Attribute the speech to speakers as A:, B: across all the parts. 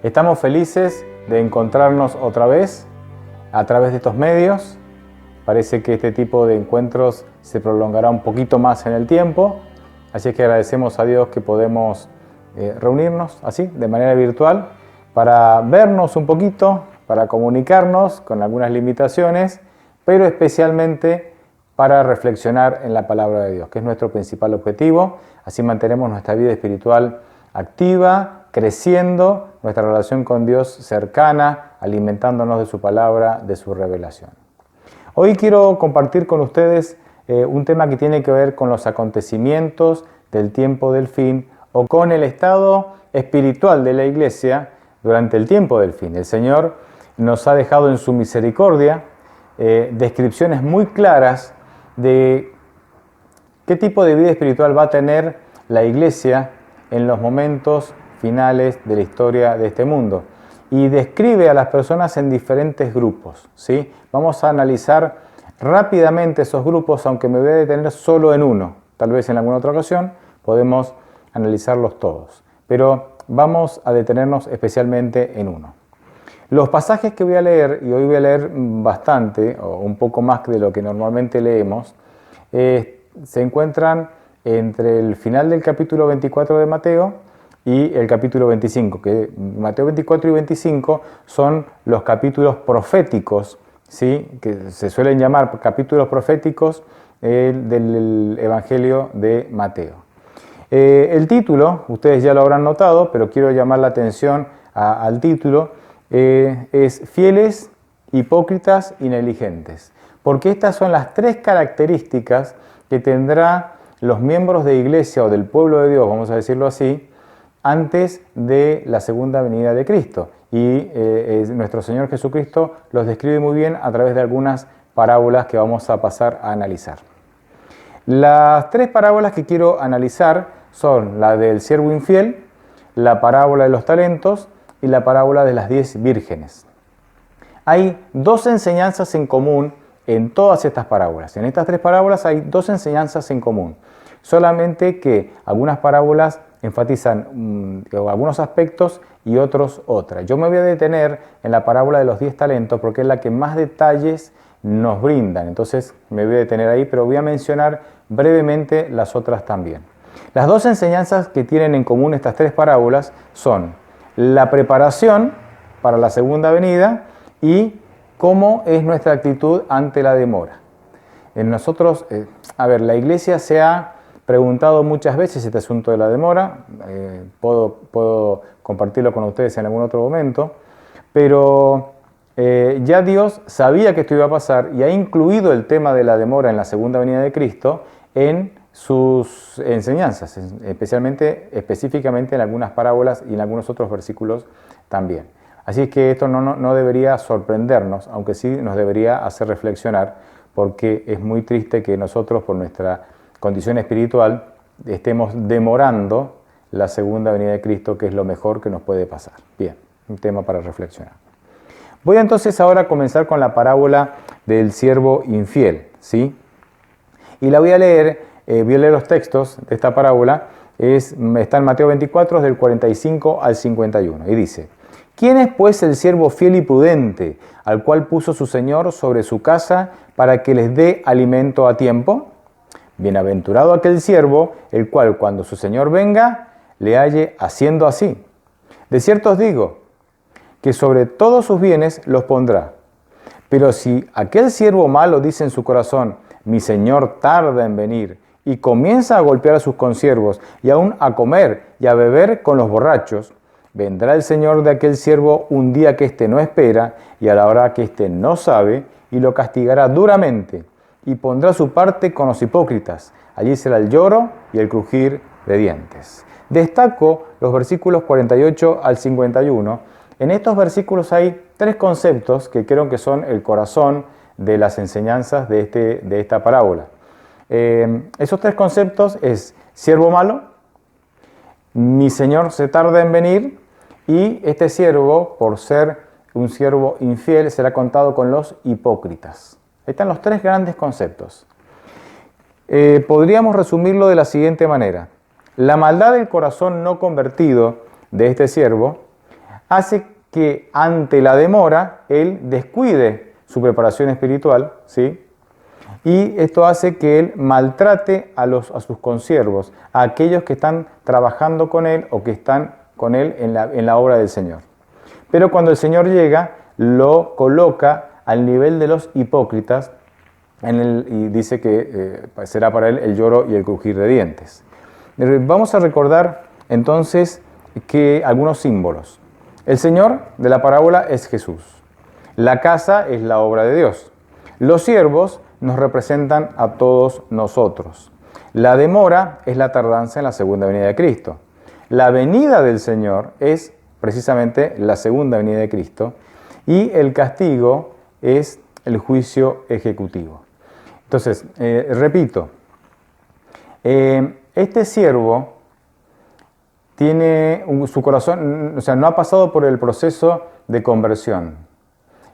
A: Estamos felices de encontrarnos otra vez a través de estos medios. Parece que este tipo de encuentros se prolongará un poquito más en el tiempo, así es que agradecemos a Dios que podemos reunirnos así, de manera virtual, para vernos un poquito, para comunicarnos con algunas limitaciones, pero especialmente para reflexionar en la palabra de Dios, que es nuestro principal objetivo. Así mantenemos nuestra vida espiritual activa, creciendo, nuestra relación con Dios cercana, alimentándonos de su palabra, de su revelación. Hoy quiero compartir con ustedes un tema que tiene que ver con los acontecimientos del tiempo del fin o con el estado espiritual de la iglesia durante el tiempo del fin. El Señor nos ha dejado en su misericordia descripciones muy claras de qué tipo de vida espiritual va a tener la iglesia en los momentos finales de la historia de este mundo. Y describe a las personas en diferentes grupos, ¿sí? Vamos a analizar rápidamente esos grupos, aunque me voy a detener solo en uno. Tal vez en alguna otra ocasión podemos analizarlos todos, pero vamos a detenernos especialmente en uno. Los pasajes que voy a leer, y hoy voy a leer bastante, o un poco más de lo que normalmente leemos, se encuentran entre el final del capítulo 24 de Mateo y el capítulo 25, que Mateo 24 y 25 son los capítulos proféticos, ¿sí? Que se suelen llamar capítulos proféticos del Evangelio de Mateo. El título, ustedes ya lo habrán notado, pero quiero llamar la atención al título, es Fieles, Hipócritas y Negligentes, porque estas son las tres características que tendrá los miembros de iglesia o del pueblo de Dios, vamos a decirlo así, antes de la segunda venida de Cristo. Y nuestro Señor Jesucristo los describe muy bien a través de algunas parábolas que vamos a pasar a analizar. Las tres parábolas que quiero analizar son la del siervo infiel, la parábola de los talentos y la parábola de las 10 vírgenes. Hay dos enseñanzas en común en todas estas parábolas. En estas tres parábolas hay dos enseñanzas en común, solamente que algunas parábolas enfatizan algunos aspectos y otros otras. Yo me voy a detener en la parábola de los 10 talentos porque es la que más detalles nos brindan. Entonces me voy a detener ahí, pero voy a mencionar brevemente las otras también. Las dos enseñanzas que tienen en común estas tres parábolas son la preparación para la segunda venida y cómo es nuestra actitud ante la demora. En nosotros, la iglesia se ha preguntado muchas veces este asunto de la demora, puedo compartirlo con ustedes en algún otro momento, pero ya Dios sabía que esto iba a pasar y ha incluido el tema de la demora en la segunda venida de Cristo en sus enseñanzas, específicamente en algunas parábolas y en algunos otros versículos también. Así es que esto no debería sorprendernos, aunque sí nos debería hacer reflexionar, porque es muy triste que nosotros, por nuestra condición espiritual, estemos demorando la segunda venida de Cristo, que es lo mejor que nos puede pasar. Bien, un tema para reflexionar. Voy entonces ahora a comenzar con la parábola del siervo infiel, ¿sí? Y la voy a leer los textos de esta parábola, está en Mateo 24, del 45 al 51, y dice: ¿Quién es pues el siervo fiel y prudente, al cual puso su señor sobre su casa para que les dé alimento a tiempo? Bienaventurado aquel siervo, el cual cuando su señor venga, le halle haciendo así. De cierto os digo, que sobre todos sus bienes los pondrá. Pero si aquel siervo malo dice en su corazón, mi señor tarda en venir, y comienza a golpear a sus consiervos, y aún a comer y a beber con los borrachos, vendrá el señor de aquel siervo un día que éste no espera, y a la hora que éste no sabe, y lo castigará duramente, y pondrá su parte con los hipócritas. Allí será el lloro y el crujir de dientes. Destaco los versículos 48 al 51. En estos versículos hay tres conceptos que creo que son el corazón de las enseñanzas de esta parábola. Esos tres conceptos es siervo malo, mi señor se tarda en venir, y este siervo, por ser un siervo infiel, será contado con los hipócritas. Ahí están los tres grandes conceptos. Podríamos resumirlo de la siguiente manera. La maldad del corazón no convertido de este siervo hace que ante la demora él descuide su preparación espiritual, ¿sí? Y esto hace que él maltrate a sus consiervos, a aquellos que están trabajando con él o que están con él en la obra del Señor. Pero cuando el Señor llega, lo coloca al nivel de los hipócritas y dice que será para él el lloro y el crujir de dientes. Vamos a recordar entonces que algunos símbolos. El Señor de la parábola es Jesús. La casa es la obra de Dios. Los siervos nos representan a todos nosotros. La demora es la tardanza en la segunda venida de Cristo. La venida del Señor es precisamente la segunda venida de Cristo y el castigo es el juicio ejecutivo. Entonces, repito, este siervo tiene su corazón, o sea, no ha pasado por el proceso de conversión.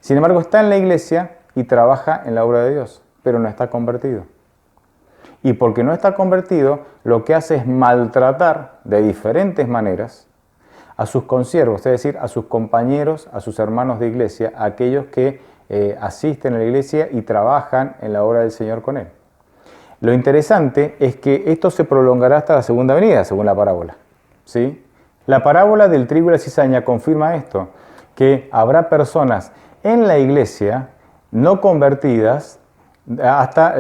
A: Sin embargo, está en la iglesia y trabaja en la obra de Dios, pero no está convertido. Y porque no está convertido, lo que hace es maltratar de diferentes maneras a sus consiervos, es decir, a sus compañeros, a sus hermanos de iglesia, a aquellos que asisten a la iglesia y trabajan en la obra del Señor con él. Lo interesante es que esto se prolongará hasta la segunda venida, según la parábola, ¿sí? La parábola del trigo y la cizaña confirma esto, que habrá personas en la iglesia no convertidas hasta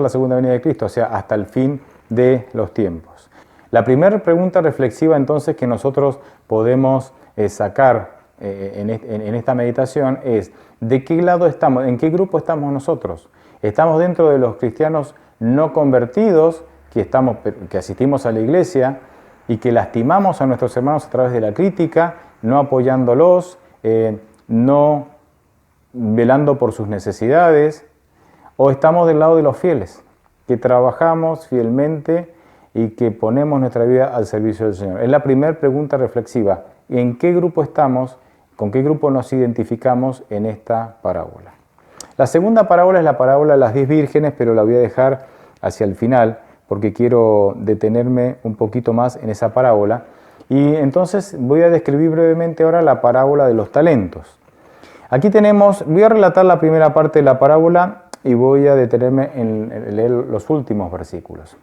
A: la segunda venida de Cristo, o sea, hasta el fin de los tiempos. La primera pregunta reflexiva entonces que nosotros podemos sacar en esta meditación es: ¿de qué lado estamos? ¿En qué grupo estamos nosotros? ¿Estamos dentro de los cristianos no convertidos que asistimos a la iglesia y que lastimamos a nuestros hermanos a través de la crítica, no apoyándolos, no velando por sus necesidades? ¿O estamos del lado de los fieles, que trabajamos fielmente y que ponemos nuestra vida al servicio del Señor? Es la primera pregunta reflexiva. ¿En qué grupo estamos? ¿Con qué grupo nos identificamos en esta parábola? La segunda parábola es la parábola de las 10 vírgenes, pero la voy a dejar hacia el final porque quiero detenerme un poquito más en esa parábola. Y entonces voy a describir brevemente ahora la parábola de los talentos. Aquí voy a relatar la primera parte de la parábola y voy a detenerme en leer los últimos versículos.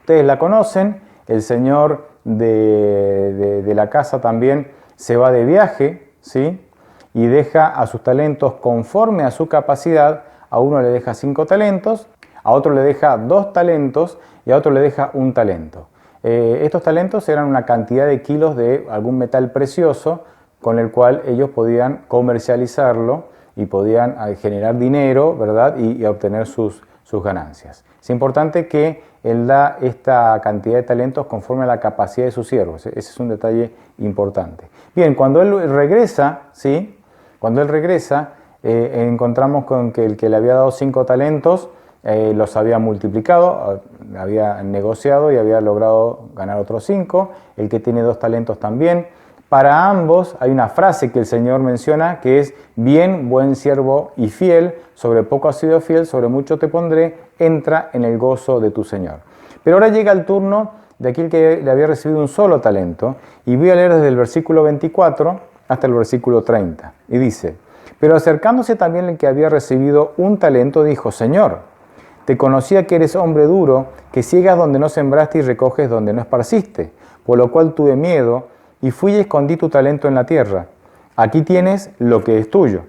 A: Ustedes la conocen, el señor de la casa también se va de viaje, ¿sí? Y deja a sus talentos conforme a su capacidad. A uno le deja 5 talentos, a otro le deja 2 talentos y a otro le deja 1 talento. Estos talentos eran una cantidad de kilos de algún metal precioso con el cual ellos podían comercializarlo y podían generar dinero, ¿verdad? Y obtener sus ganancias. Es importante que él da esta cantidad de talentos conforme a la capacidad de sus siervos. Ese es un detalle importante. Bien, cuando él regresa, ¿sí? Cuando él regresa, encontramos con que el que le había dado 5 talentos los había multiplicado, había negociado y había logrado ganar otros 5. El que tiene 2 talentos también. Para ambos hay una frase que el Señor menciona que es: bien, buen siervo y fiel, sobre poco has sido fiel, sobre mucho te pondré, entra en el gozo de tu Señor. Pero ahora llega el turno de aquel que le había recibido un solo talento, y voy a leer desde el versículo 24 hasta el versículo 30. Y dice: pero acercándose también el que había recibido 1 talento, dijo: Señor, te conocía que eres hombre duro, que ciegas donde no sembraste y recoges donde no esparciste, por lo cual tuve miedo, y fui y escondí tu talento en la tierra. Aquí tienes lo que es tuyo.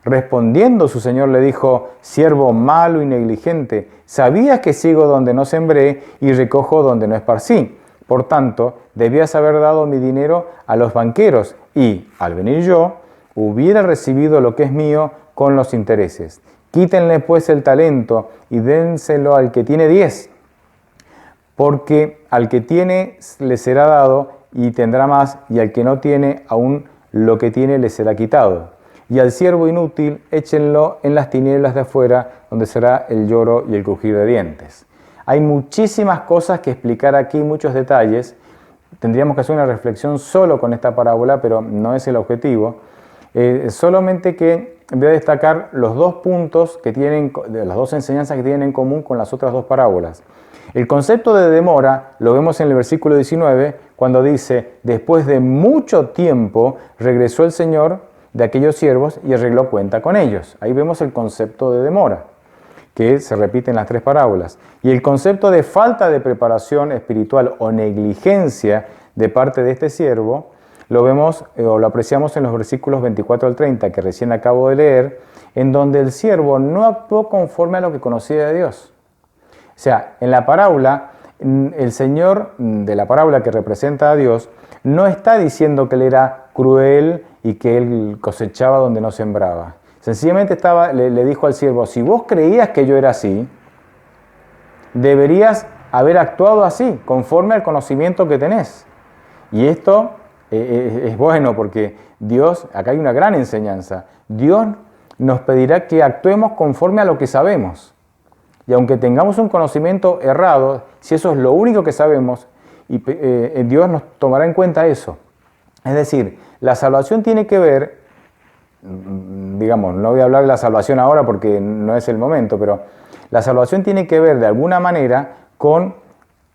A: Respondiendo su señor le dijo: siervo malo y negligente, sabías que ciego donde no sembré y recojo donde no esparcí. Por tanto, debías haber dado mi dinero a los banqueros y, al venir yo, hubiera recibido lo que es mío con los intereses. Quítenle pues el talento y dénselo al que tiene 10, porque al que tiene le será dado y tendrá más, y al que no tiene, aún lo que tiene le será quitado. Y al siervo inútil échenlo en las tinieblas de afuera, donde será el lloro y el crujir de dientes. Hay muchísimas cosas que explicar aquí, muchos detalles. Tendríamos que hacer una reflexión solo con esta parábola, pero no es el objetivo. Solamente que voy a destacar los 2 puntos que tienen, las 2 enseñanzas que tienen en común con las otras 2 parábolas. El concepto de demora lo vemos en el versículo 19, cuando dice, después de mucho tiempo regresó el Señor de aquellos siervos y arregló cuenta con ellos. Ahí vemos el concepto de demora, que se repite en las tres parábolas. Y el concepto de falta de preparación espiritual o negligencia de parte de este siervo, lo vemos o lo apreciamos en los versículos 24 al 30, que recién acabo de leer, en donde el siervo no actuó conforme a lo que conocía de Dios. O sea, en la parábola, el Señor de la parábola que representa a Dios no está diciendo que Él era cruel y que Él cosechaba donde no sembraba. Sencillamente le dijo al siervo, si vos creías que yo era así, deberías haber actuado así, conforme al conocimiento que tenés. Y esto es bueno porque Dios, acá hay una gran enseñanza, Dios nos pedirá que actuemos conforme a lo que sabemos. Y aunque tengamos un conocimiento errado, si eso es lo único que sabemos, Dios nos tomará en cuenta eso. Es decir, la salvación tiene que ver, digamos, no voy a hablar de la salvación ahora porque no es el momento, pero la salvación tiene que ver de alguna manera con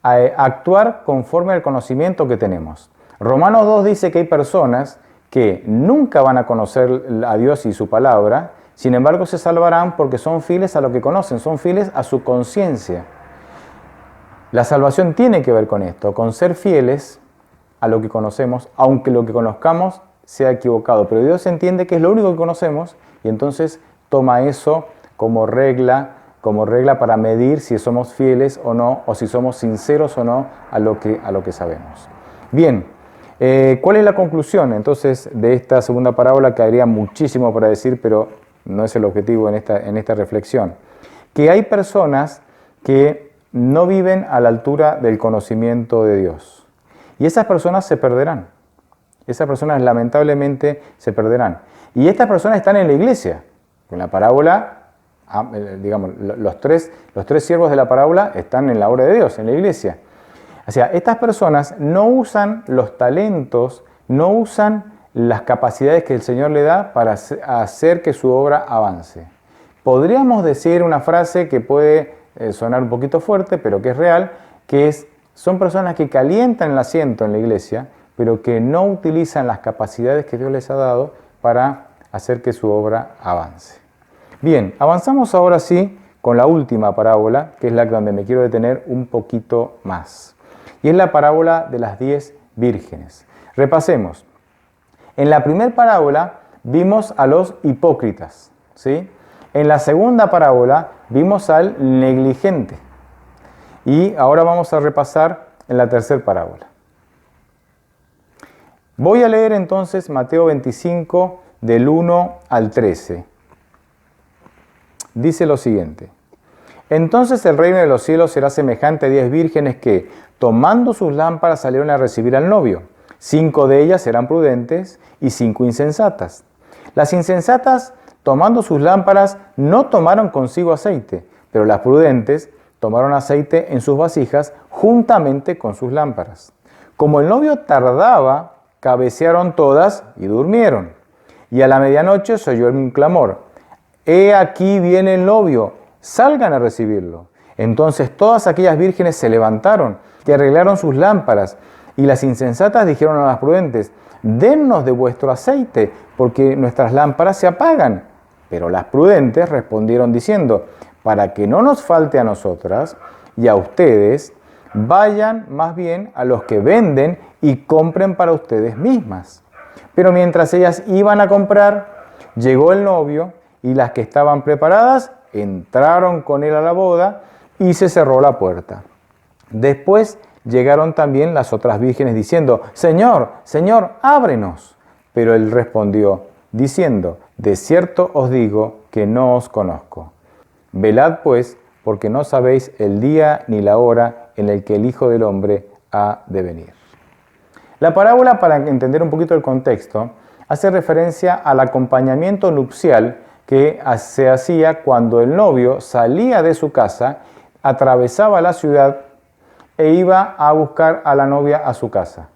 A: actuar conforme al conocimiento que tenemos. Romanos 2 dice que hay personas que nunca van a conocer a Dios y su palabra, sin embargo se salvarán porque son fieles a lo que conocen, son fieles a su conciencia. La salvación tiene que ver con esto, con ser fieles a lo que conocemos, aunque lo que conozcamos sea equivocado. Pero Dios entiende que es lo único que conocemos y entonces toma eso como regla para medir si somos fieles o no, o si somos sinceros o no a lo que sabemos. Bien, ¿cuál es la conclusión entonces de esta segunda parábola? Que habría muchísimo para decir, pero no es el objetivo en esta reflexión. Que hay personas que no viven a la altura del conocimiento de Dios. Y esas personas se perderán. Esas personas lamentablemente se perderán. Y estas personas están en la iglesia. En la parábola, digamos, los tres siervos de la parábola están en la obra de Dios, en la iglesia. O sea, estas personas no usan los talentos, no usan las capacidades que el Señor le da para hacer que su obra avance. Podríamos decir una frase que puede sonar un poquito fuerte, pero que es real, que son personas que calientan el asiento en la iglesia, pero que no utilizan las capacidades que Dios les ha dado para hacer que su obra avance. Bien, avanzamos ahora sí con la última parábola, que es la donde me quiero detener un poquito más. Y es la parábola de las 10 vírgenes. Repasemos. En la primera parábola vimos a los hipócritas, ¿sí? En la segunda parábola vimos al negligente. Y ahora vamos a repasar en la tercera parábola. Voy a leer entonces Mateo 25 del 1 al 13. Dice lo siguiente. Entonces el reino de los cielos será semejante a 10 vírgenes que, tomando sus lámparas, salieron a recibir al novio. 5 de ellas eran prudentes y 5 insensatas. Las insensatas, tomando sus lámparas, no tomaron consigo aceite, pero las prudentes tomaron aceite en sus vasijas juntamente con sus lámparas. Como el novio tardaba, cabecearon todas y durmieron. Y a la medianoche se oyó un clamor: «He aquí viene el novio, salgan a recibirlo». Entonces todas aquellas vírgenes se levantaron y arreglaron sus lámparas. Y las insensatas dijeron a las prudentes: «Dennos de vuestro aceite, porque nuestras lámparas se apagan». Pero las prudentes respondieron diciendo: «Para que no nos falte a nosotras y a ustedes, vayan más bien a los que venden y compren para ustedes mismas». Pero mientras ellas iban a comprar, llegó el novio y las que estaban preparadas entraron con él a la boda y se cerró la puerta. Después llegaron también las otras vírgenes diciendo: «Señor, Señor, ábrenos». Pero él respondió diciendo: «De cierto os digo que no os conozco. Velad pues, porque no sabéis el día ni la hora en el que el Hijo del Hombre ha de venir». La parábola, para entender un poquito el contexto, hace referencia al acompañamiento nupcial que se hacía cuando el novio salía de su casa, atravesaba la ciudad e iba a buscar a la novia a su casa.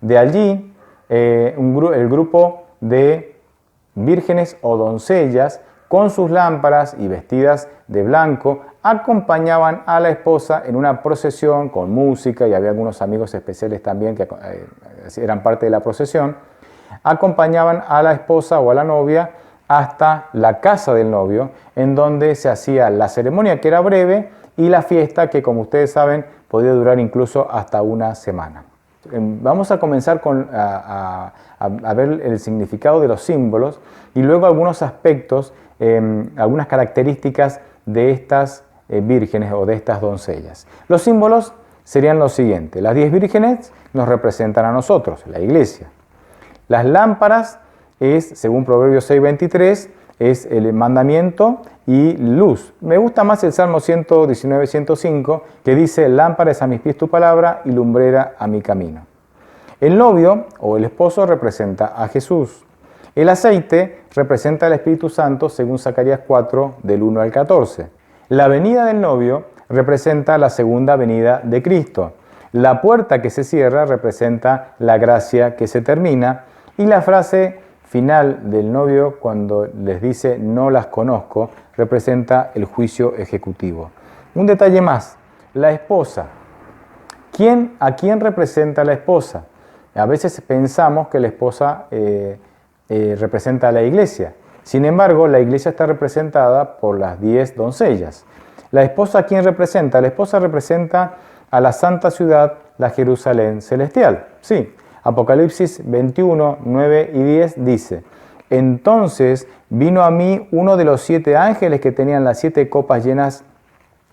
A: De allí, el grupo de vírgenes o doncellas con sus lámparas y vestidas de blanco, acompañaban a la esposa en una procesión con música, y había algunos amigos especiales también que eran parte de la procesión. Acompañaban a la esposa o a la novia hasta la casa del novio, en donde se hacía la ceremonia, que era breve, y la fiesta, que como ustedes saben podía durar incluso hasta una semana. Vamos a comenzar a ver el significado de los símbolos y luego algunos aspectos, algunas características de estas vírgenes o de estas doncellas. Los símbolos serían los siguientes. Las 10 vírgenes nos representan a nosotros, la iglesia. Las lámparas es, según Proverbios 6:23, es el mandamiento y luz. Me gusta más el Salmo 119:105, que dice: lámpara es a mis pies tu palabra y lumbrera a mi camino. El novio o el esposo representa a Jesús. El aceite representa al Espíritu Santo, según Zacarías 4, del 1 al 14. La venida del novio representa la segunda venida de Cristo. La puerta que se cierra representa la gracia que se termina. Y la frase final del novio, cuando les dice no las conozco, representa el juicio ejecutivo. Un detalle más, la esposa. ¿A quién representa la esposa? A veces pensamos que la esposa representa a la iglesia. Sin embargo, la iglesia está representada por las 10 doncellas. ¿La esposa a quién representa? La esposa representa a la santa ciudad, la Jerusalén celestial. Sí. Apocalipsis 21, 9 y 10 dice: entonces vino a mí uno de los 7 ángeles que tenían las 7 copas llenas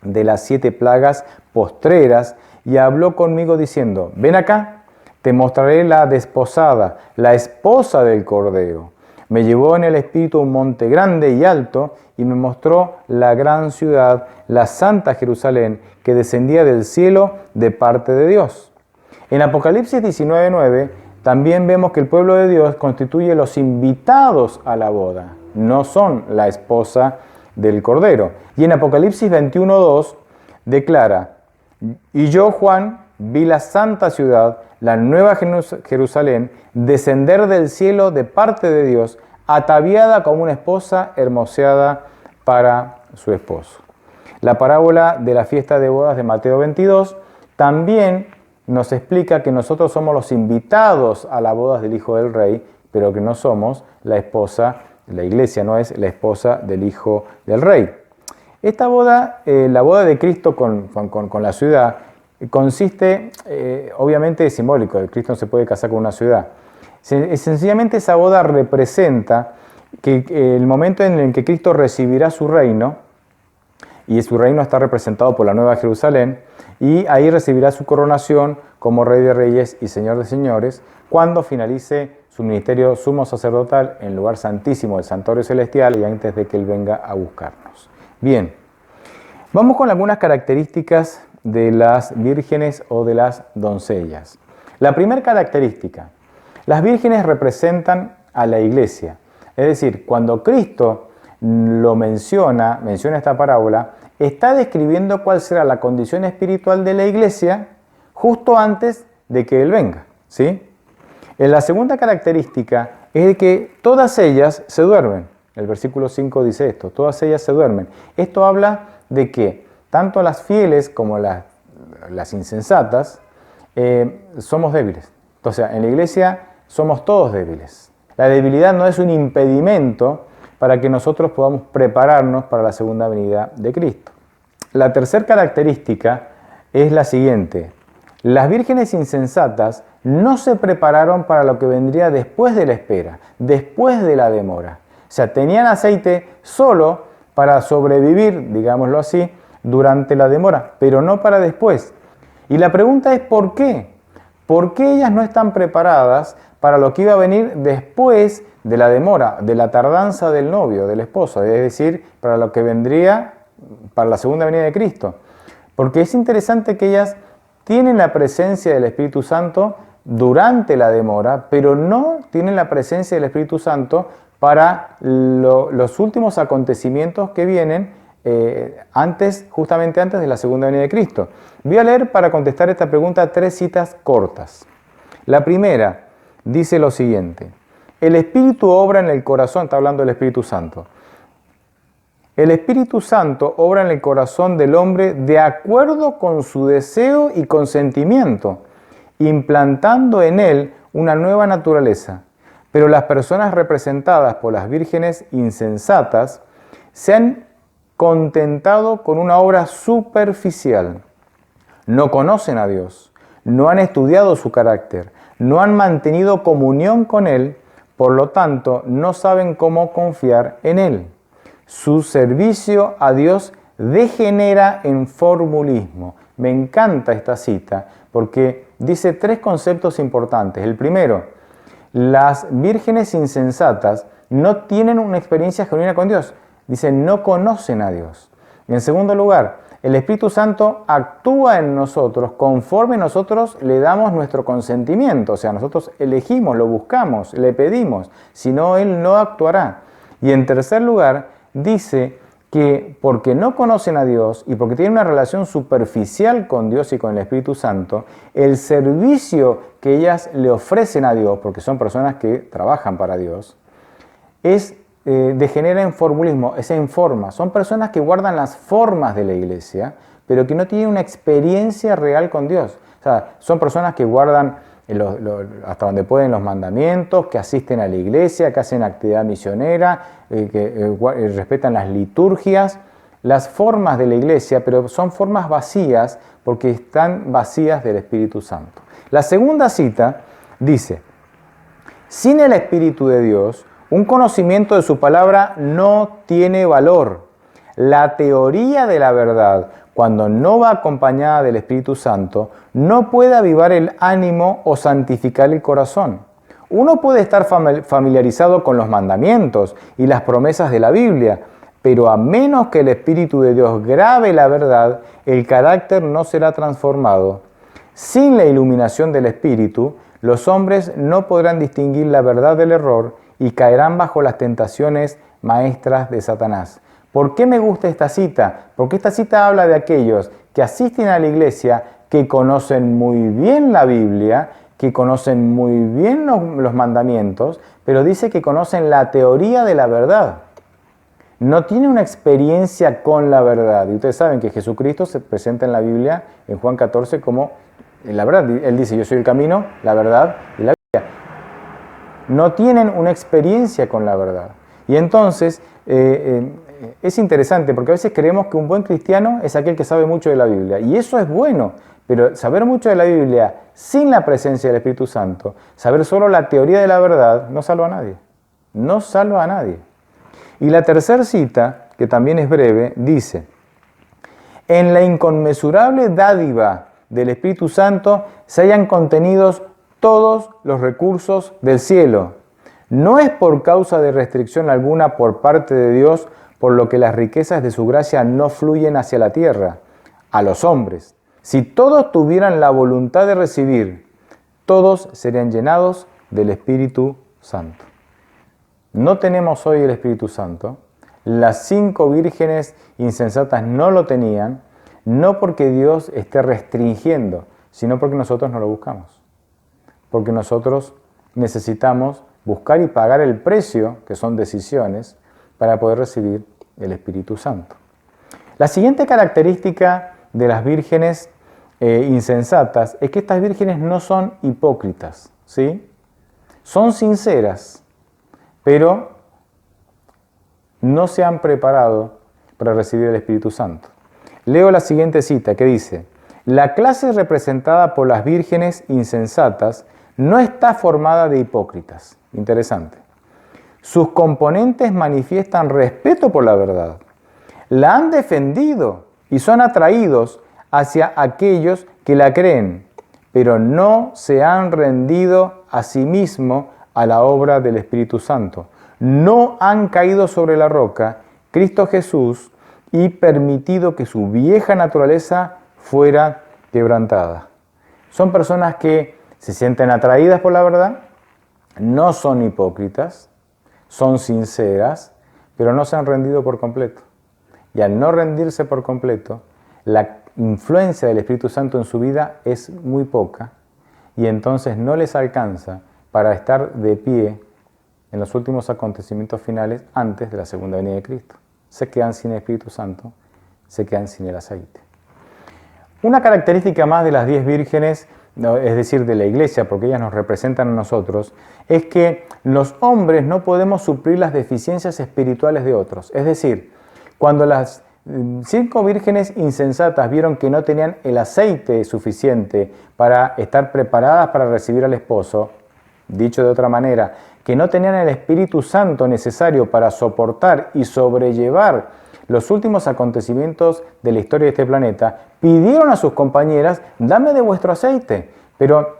A: de las 7 plagas postreras, y habló conmigo diciendo: ven acá, te mostraré la desposada, la esposa del Cordero. Me llevó en el espíritu a un monte grande y alto, y me mostró la gran ciudad, la santa Jerusalén, que descendía del cielo de parte de Dios. En Apocalipsis 19:9 también vemos que el pueblo de Dios constituye los invitados a la boda, no son la esposa del Cordero. Y en Apocalipsis 21:2 declara: y yo, Juan, vi la santa ciudad, la nueva Jerusalén, descender del cielo de parte de Dios, ataviada como una esposa hermoseada para su esposo. La parábola de la fiesta de bodas de Mateo 22 también nos explica que nosotros somos los invitados a las bodas del Hijo del Rey, pero que no somos la esposa, la iglesia no es la esposa del Hijo del Rey. Esta boda, la boda de Cristo con la ciudad, consiste, obviamente es simbólico, Cristo no se puede casar con una ciudad. Sencillamente esa boda representa que el momento en el que Cristo recibirá su reino, y su reino está representado por la Nueva Jerusalén, y ahí recibirá su coronación como Rey de Reyes y Señor de Señores, cuando finalice su ministerio sumo sacerdotal en el lugar santísimo del santuario celestial y antes de que Él venga a buscarnos. Bien, vamos con algunas características de las vírgenes o de las doncellas. La primera característica: las vírgenes representan a la iglesia. Es decir, cuando Cristo lo menciona esta parábola, está describiendo cuál será la condición espiritual de la iglesia justo antes de que Él venga, ¿sí? La segunda característica es de que todas ellas se duermen. El versículo 5 dice esto: todas ellas se duermen. Esto habla de que tanto las fieles como las insensatas somos débiles. Entonces, en la iglesia somos todos débiles. La debilidad no es un impedimento para que nosotros podamos prepararnos para la segunda venida de Cristo. La tercera característica es la siguiente: las vírgenes insensatas no se prepararon para lo que vendría después de la espera, después de la demora. O sea, tenían aceite solo para sobrevivir, digámoslo así, durante la demora, pero no para después. Y la pregunta es ¿por qué? ¿Por qué ellas no están preparadas para lo que iba a venir después de la demora, de la tardanza del novio, del esposo? Es decir, para lo que vendría para la segunda venida de Cristo. Porque es interesante que ellas tienen la presencia del Espíritu Santo durante la demora, pero no tienen la presencia del Espíritu Santo para los últimos acontecimientos que vienen justamente antes de la segunda venida de Cristo. Voy a leer para contestar esta pregunta 3 citas cortas. La primera dice lo siguiente: el Espíritu obra en el corazón, está hablando del Espíritu Santo, El Espíritu Santo obra en el corazón del hombre de acuerdo con su deseo y consentimiento, implantando en él una nueva naturaleza. Pero las personas representadas por las vírgenes insensatas se han contentado con una obra superficial. No conocen a Dios, no han estudiado su carácter, no han mantenido comunión con Él, por lo tanto no saben cómo confiar en Él. Su servicio a Dios degenera en formulismo. Me encanta esta cita porque dice 3 conceptos importantes. El primero, las vírgenes insensatas no tienen una experiencia genuina con Dios. Dice, no conocen a Dios. En segundo lugar, el Espíritu Santo actúa en nosotros conforme nosotros le damos nuestro consentimiento. O sea, nosotros elegimos, lo buscamos, le pedimos. Si no, Él no actuará. Y en tercer lugar, dice que porque no conocen a Dios y porque tienen una relación superficial con Dios y con el Espíritu Santo, el servicio que ellas le ofrecen a Dios, porque son personas que trabajan para Dios, degenera en formulismo, es en forma. Son personas que guardan las formas de la iglesia, pero que no tienen una experiencia real con Dios. O sea, son personas que guardan hasta donde pueden los mandamientos, que asisten a la iglesia, que hacen actividad misionera, que respetan las liturgias, las formas de la iglesia, pero son formas vacías porque están vacías del Espíritu Santo. La segunda cita dice, sin el Espíritu de Dios, un conocimiento de su palabra no tiene valor. La teoría de la verdad, cuando no va acompañada del Espíritu Santo, no puede avivar el ánimo o santificar el corazón. Uno puede estar familiarizado con los mandamientos y las promesas de la Biblia, pero a menos que el Espíritu de Dios grabe la verdad, el carácter no será transformado. Sin la iluminación del Espíritu, los hombres no podrán distinguir la verdad del error y caerán bajo las tentaciones maestras de Satanás. ¿Por qué me gusta esta cita? Porque esta cita habla de aquellos que asisten a la iglesia, que conocen muy bien la Biblia, que conocen muy bien los mandamientos, pero dice que conocen la teoría de la verdad. No tiene una experiencia con la verdad. Y ustedes saben que Jesucristo se presenta en la Biblia, en Juan 14, como la verdad. Él dice, yo soy el camino, la verdad y la vida. No tienen una experiencia con la verdad. Y entonces es interesante porque a veces creemos que un buen cristiano es aquel que sabe mucho de la Biblia. Y eso es bueno, pero saber mucho de la Biblia sin la presencia del Espíritu Santo, saber solo la teoría de la verdad, no salva a nadie. No salva a nadie. Y la tercera cita, que también es breve, dice, en la inconmensurable dádiva del Espíritu Santo se hallan contenidos todos los recursos del cielo. No es por causa de restricción alguna por parte de Dios, por lo que las riquezas de su gracia no fluyen hacia la tierra, a los hombres. Si todos tuvieran la voluntad de recibir, todos serían llenados del Espíritu Santo. No tenemos hoy el Espíritu Santo. Las 5 vírgenes insensatas no lo tenían, no porque Dios esté restringiendo, sino porque nosotros no lo buscamos. Porque nosotros necesitamos buscar y pagar el precio, que son decisiones, para poder recibir el Espíritu Santo. La siguiente característica de las vírgenes insensatas es que estas vírgenes no son hipócritas, ¿sí? Son sinceras, pero no se han preparado para recibir el Espíritu Santo. Leo la siguiente cita que dice, la clase representada por las vírgenes insensatas no está formada de hipócritas. Interesante. Sus componentes manifiestan respeto por la verdad. La han defendido y son atraídos hacia aquellos que la creen, pero no se han rendido a sí mismos a la obra del Espíritu Santo. No han caído sobre la roca, Cristo Jesús, y permitido que su vieja naturaleza fuera quebrantada. Son personas que se sienten atraídas por la verdad, no son hipócritas, son sinceras, pero no se han rendido por completo. Y al no rendirse por completo, la influencia del Espíritu Santo en su vida es muy poca y entonces no les alcanza para estar de pie en los últimos acontecimientos finales antes de la segunda venida de Cristo. se quedan sin el Espíritu Santo, se quedan sin el aceite. Una característica más de las 10 vírgenes, es decir, de la iglesia, porque ellas nos representan a nosotros, es que los hombres no podemos suplir las deficiencias espirituales de otros. Es decir, cuando las 5 vírgenes insensatas vieron que no tenían el aceite suficiente para estar preparadas para recibir al esposo, dicho de otra manera, que no tenían el Espíritu Santo necesario para soportar y sobrellevar los últimos acontecimientos de la historia de este planeta, pidieron a sus compañeras, dame de vuestro aceite. Pero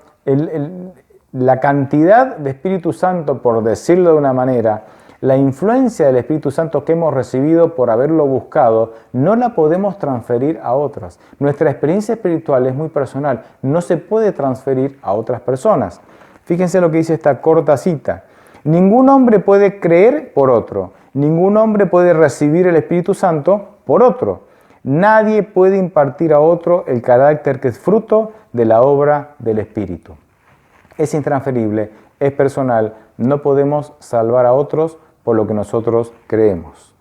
A: la cantidad de Espíritu Santo, por decirlo de una manera, la influencia del Espíritu Santo que hemos recibido por haberlo buscado, no la podemos transferir a otras. Nuestra experiencia espiritual es muy personal, no se puede transferir a otras personas. Fíjense lo que dice esta corta cita. Ningún hombre puede creer por otro, ningún hombre puede recibir el Espíritu Santo por otro. Nadie puede impartir a otro el carácter que es fruto de la obra del Espíritu. Es intransferible, es personal, no podemos salvar a otros por lo que nosotros creemos.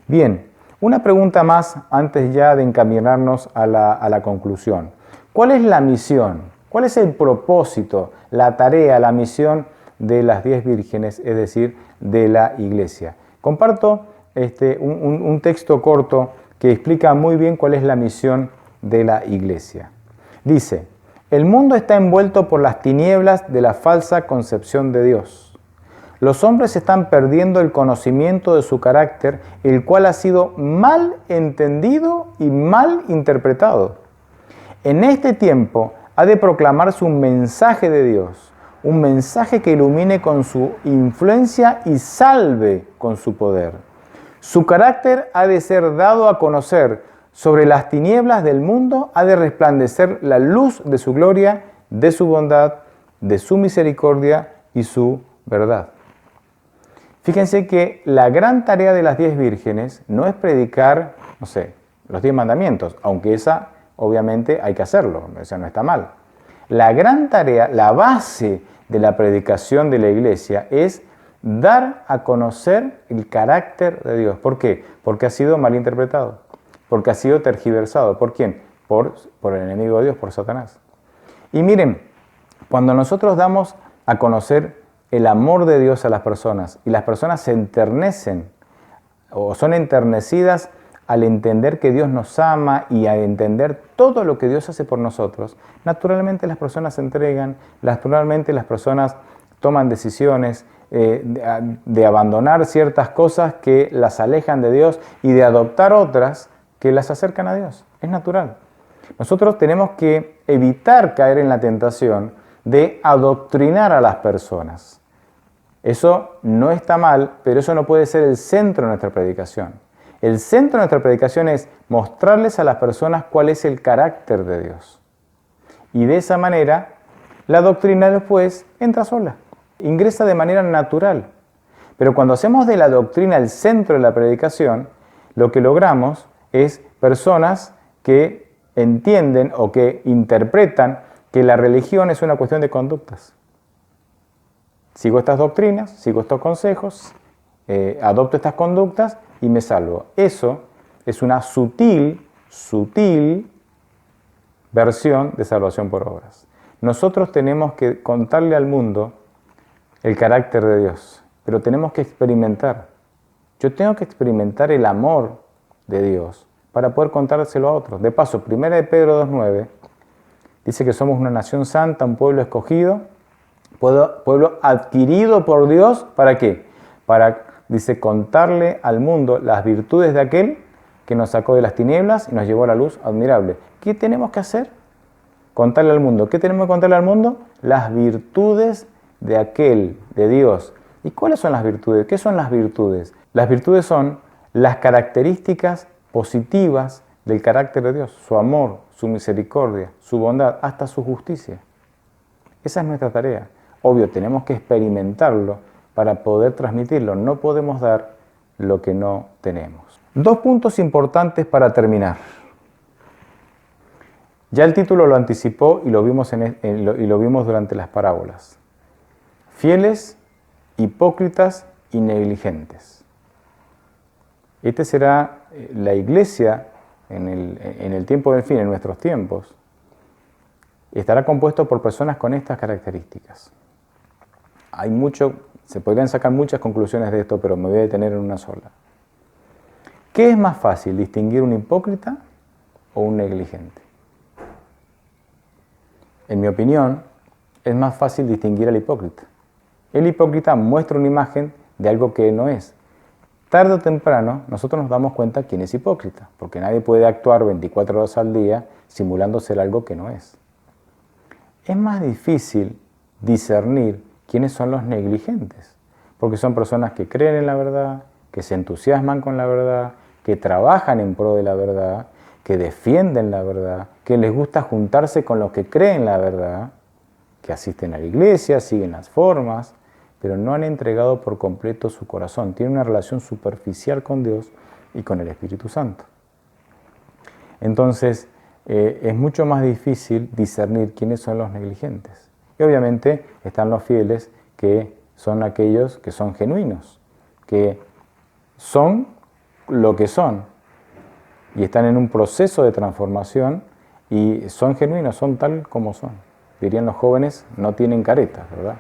A: Bien, una pregunta más antes ya de encaminarnos a la conclusión. ¿Cuál es la misión? ¿Cuál es el propósito, la tarea, la misión de las 10 vírgenes, es decir, de la iglesia? Comparto un texto corto que explica muy bien cuál es la misión de la iglesia. Dice, el mundo está envuelto por las tinieblas de la falsa concepción de Dios. Los hombres están perdiendo el conocimiento de su carácter, el cual ha sido mal entendido y mal interpretado. En este tiempo ha de proclamarse un mensaje de Dios, un mensaje que ilumine con su influencia y salve con su poder. Su carácter ha de ser dado a conocer. Sobre las tinieblas del mundo ha de resplandecer la luz de su gloria, de su bondad, de su misericordia y su verdad. Fíjense que la gran tarea de las 10 vírgenes no es predicar, los 10 mandamientos, aunque esa obviamente hay que hacerlo, eso no está mal. La gran tarea, la base de la predicación de la iglesia es dar a conocer el carácter de Dios. ¿Por qué? Porque ha sido mal interpretado. Porque ha sido tergiversado. ¿Por quién? Por el enemigo de Dios, por Satanás. Y miren, cuando nosotros damos a conocer el amor de Dios a las personas y las personas se enternecen o son enternecidas al entender que Dios nos ama y a entender todo lo que Dios hace por nosotros, naturalmente las personas se entregan, naturalmente las personas toman decisiones de abandonar ciertas cosas que las alejan de Dios y de adoptar otras que las acercan a Dios. Es natural. Nosotros tenemos que evitar caer en la tentación de adoctrinar a las personas. Eso no está mal, pero eso no puede ser el centro de nuestra predicación. El centro de nuestra predicación es mostrarles a las personas cuál es el carácter de Dios. Y de esa manera, la doctrina después entra sola, ingresa de manera natural. Pero cuando hacemos de la doctrina el centro de la predicación, lo que logramos es personas que entienden o que interpretan que la religión es una cuestión de conductas. Sigo estas doctrinas, sigo estos consejos, adopto estas conductas y me salvo. Eso es una sutil versión de salvación por obras. Nosotros tenemos que contarle al mundo el carácter de Dios, pero tenemos que experimentar. Yo tengo que experimentar el amor de Dios para poder contárselo a otros. De paso, 1 de Pedro 2:9 dice que somos una nación santa, un pueblo escogido, pueblo adquirido por Dios. ¿Para qué? Para, dice, contarle al mundo las virtudes de aquel que nos sacó de las tinieblas y nos llevó a la luz admirable. ¿Qué tenemos que hacer? Contarle al mundo. ¿Qué tenemos que contarle al mundo? Las virtudes de aquel, de Dios. ¿Y cuáles son las virtudes? ¿Qué son las virtudes? Las virtudes son las características positivas del carácter de Dios, su amor, su misericordia, su bondad, hasta su justicia. Esa es nuestra tarea. Obvio, tenemos que experimentarlo para poder transmitirlo. No podemos dar lo que no tenemos. 2 puntos importantes para terminar. Ya el título lo anticipó y lo vimos, lo vimos durante las parábolas. Fieles, hipócritas y negligentes. Esta será la iglesia en el tiempo del fin, en nuestros tiempos. Estará compuesto por personas con estas características. Se podrían sacar muchas conclusiones de esto, pero me voy a detener en una sola. ¿Qué es más fácil, distinguir un hipócrita o un negligente? En mi opinión, es más fácil distinguir al hipócrita. El hipócrita muestra una imagen de algo que no es. Tarde o temprano, nosotros nos damos cuenta quién es hipócrita, porque nadie puede actuar 24 horas al día simulando ser algo que no es. Es más difícil discernir quiénes son los negligentes, porque son personas que creen en la verdad, que se entusiasman con la verdad, que trabajan en pro de la verdad, que defienden la verdad, que les gusta juntarse con los que creen la verdad, que asisten a la iglesia, siguen las formas, pero no han entregado por completo su corazón. Tienen una relación superficial con Dios y con el Espíritu Santo. Entonces, es mucho más difícil discernir quiénes son los negligentes. Y obviamente están los fieles, que son aquellos que son genuinos, que son lo que son y están en un proceso de transformación y son genuinos, son tal como son. Dirían los jóvenes, no tienen caretas, ¿verdad?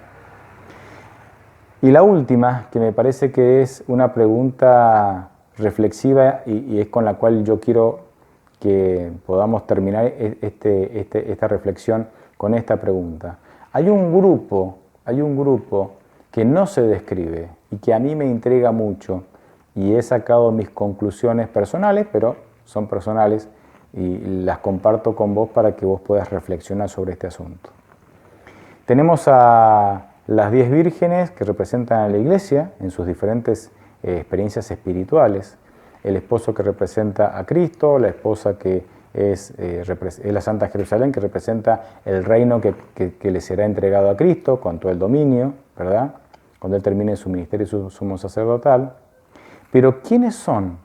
A: Y la última, que me parece que es una pregunta reflexiva y es con la cual yo quiero que podamos terminar esta reflexión con esta pregunta. Hay un grupo que no se describe y que a mí me intriga mucho y he sacado mis conclusiones personales, pero son personales y las comparto con vos para que vos puedas reflexionar sobre este asunto. Tenemos a las 10 vírgenes que representan a la iglesia en sus diferentes experiencias espirituales, el esposo que representa a Cristo, la esposa que es la Santa Jerusalén, que representa el reino que le será entregado a Cristo con todo el dominio, ¿verdad? Cuando Él termine su ministerio y su sumo sacerdotal. Pero ¿quiénes son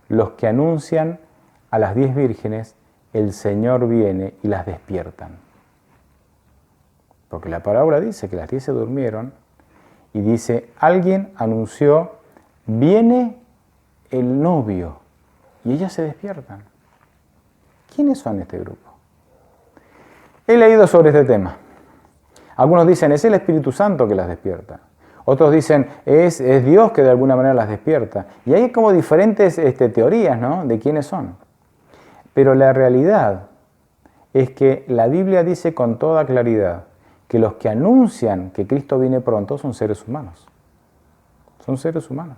A: los que anuncian a las 10 vírgenes el Señor viene y las despiertan? Porque la parábola dice que las 10 se durmieron y dice, alguien anunció, viene el novio, y ellas se despiertan. ¿Quiénes son este grupo? He leído sobre este tema. Algunos dicen, es el Espíritu Santo que las despierta. Otros dicen, es Dios que de alguna manera las despierta. Y hay como diferentes teorías, ¿no?, de quiénes son. Pero la realidad es que la Biblia dice con toda claridad que los que anuncian que Cristo viene pronto son seres humanos. Son seres humanos.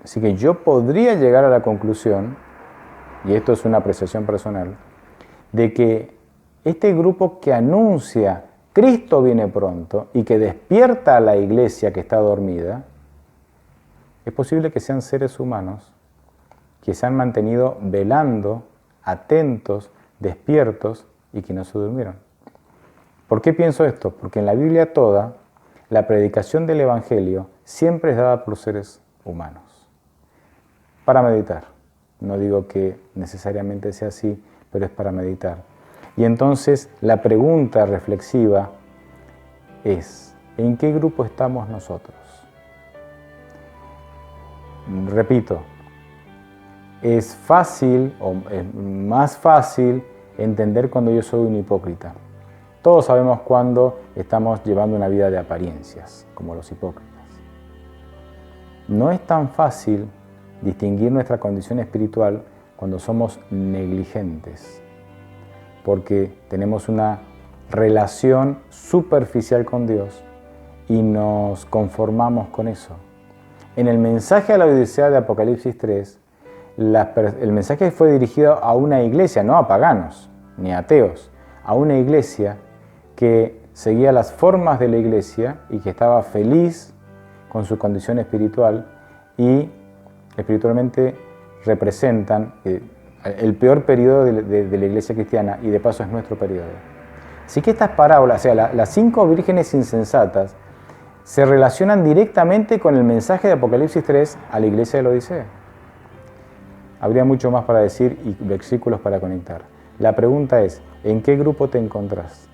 A: Así que yo podría llegar a la conclusión, y esto es una apreciación personal, de que este grupo que anuncia Cristo viene pronto y que despierta a la iglesia que está dormida, es posible que sean seres humanos que se han mantenido velando, atentos, despiertos y que no se durmieron. ¿Por qué pienso esto? Porque en la Biblia toda, la predicación del Evangelio siempre es dada por seres humanos. Para meditar. No digo que necesariamente sea así, pero es para meditar. Y entonces la pregunta reflexiva es, ¿en qué grupo estamos nosotros? Repito, es fácil o es más fácil entender cuando yo soy un hipócrita. Todos sabemos cuando estamos llevando una vida de apariencias, como los hipócritas. No es tan fácil distinguir nuestra condición espiritual cuando somos negligentes, porque tenemos una relación superficial con Dios y nos conformamos con eso. En el mensaje a la Odisea de Apocalipsis 3, el mensaje fue dirigido a una iglesia, no a paganos ni a ateos, a una iglesia que seguía las formas de la iglesia y que estaba feliz con su condición espiritual y espiritualmente representan el peor periodo de la iglesia cristiana y de paso es nuestro periodo. Así que estas parábolas, o sea, las 5 vírgenes insensatas, se relacionan directamente con el mensaje de Apocalipsis 3 a la iglesia de la Odisea. Habría mucho más para decir y versículos para conectar. La pregunta es, ¿en qué grupo te encontrás?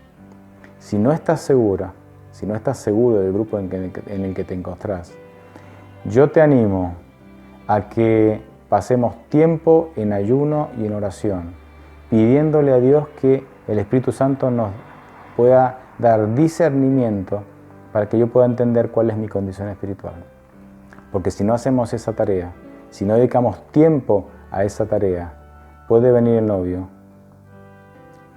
A: Si no estás segura, si no estás seguro del grupo en el que te encontrás, yo te animo a que pasemos tiempo en ayuno y en oración, pidiéndole a Dios que el Espíritu Santo nos pueda dar discernimiento para que yo pueda entender cuál es mi condición espiritual. Porque si no hacemos esa tarea, si no dedicamos tiempo a esa tarea, puede venir el novio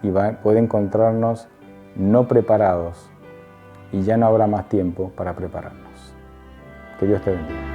A: y puede encontrarnos no preparados y ya no habrá más tiempo para prepararnos. Que Dios te bendiga.